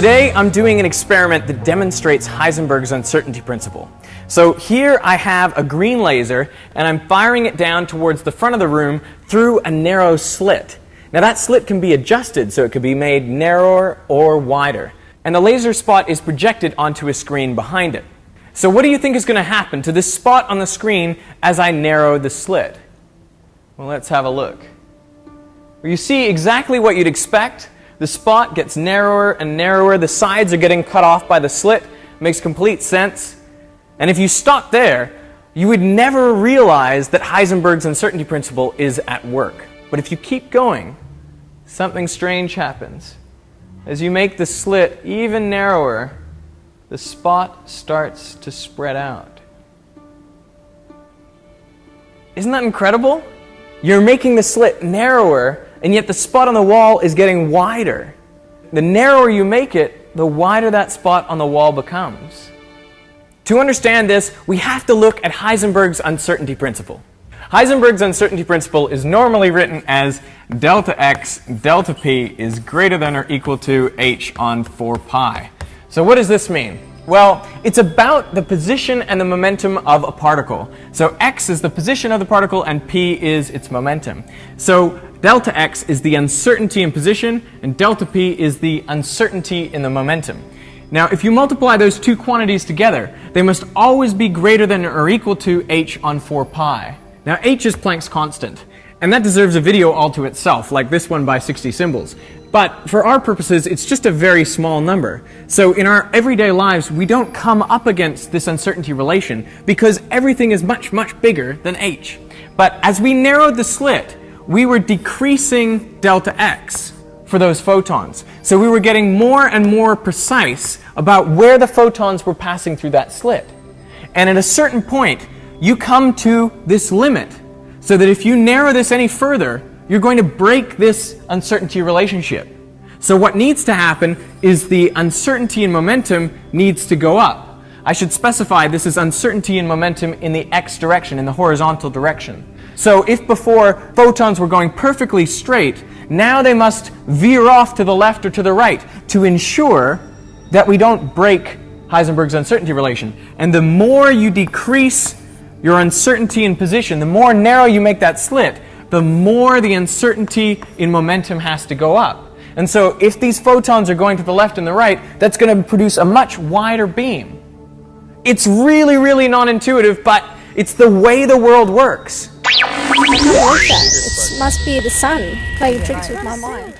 Today, I'm doing an experiment that demonstrates Heisenberg's uncertainty principle. So here I have a green laser, and I'm firing it down towards the front of the room through a narrow slit. Now that slit can be adjusted, so it could be made narrower or wider. And the laser spot is projected onto a screen behind it. So what do you think is going to happen to this spot on the screen as I narrow the slit? Well, let's have a look. Well, you see exactly what you'd expect. The spot gets narrower and narrower. The sides are getting cut off by the slit. Makes complete sense. And if you stop there, you would never realize that Heisenberg's uncertainty principle is at work. But if you keep going, something strange happens. As you make the slit even narrower, the spot starts to spread out. Isn't that incredible? You're making the slit narrower, and yet the spot on the wall is getting wider. The narrower you make it, the wider that spot on the wall becomes. To understand this, we have to look at Heisenberg's uncertainty principle. Heisenberg's uncertainty principle is normally written as delta x delta p is greater than or equal to h on 4 pi. So what does this mean? Well, it's about the position and the momentum of a particle. So x is the position of the particle and p is its momentum. So delta x is the uncertainty in position and delta p is the uncertainty in the momentum. Now, if you multiply those two quantities together, they must always be greater than or equal to h on 4 pi. Now, h is Planck's constant, and that deserves a video all to itself, like this one by 60 symbols. But for our purposes, it's just a very small number. So in our everyday lives, we don't come up against this uncertainty relation because everything is much, much bigger than h. But as we narrowed the slit, we were decreasing delta x for those photons. So we were getting more and more precise about where the photons were passing through that slit. And at a certain point, you come to this limit, so that if you narrow this any further, you're going to break this uncertainty relationship. So what needs to happen is the uncertainty in momentum needs to go up. I should specify this is uncertainty in momentum in the x direction, in the horizontal direction. So if before photons were going perfectly straight, now they must veer off to the left or to the right to ensure that we don't break Heisenberg's uncertainty relation. And the more you decrease your uncertainty in position, the more narrow you make that slit, the more the uncertainty in momentum has to go up. And so if these photons are going to the left and the right, that's going to produce a much wider beam. It's really, really non-intuitive, but it's the way the world works. I can't believe that. It must be the sun playing tricks with my mind.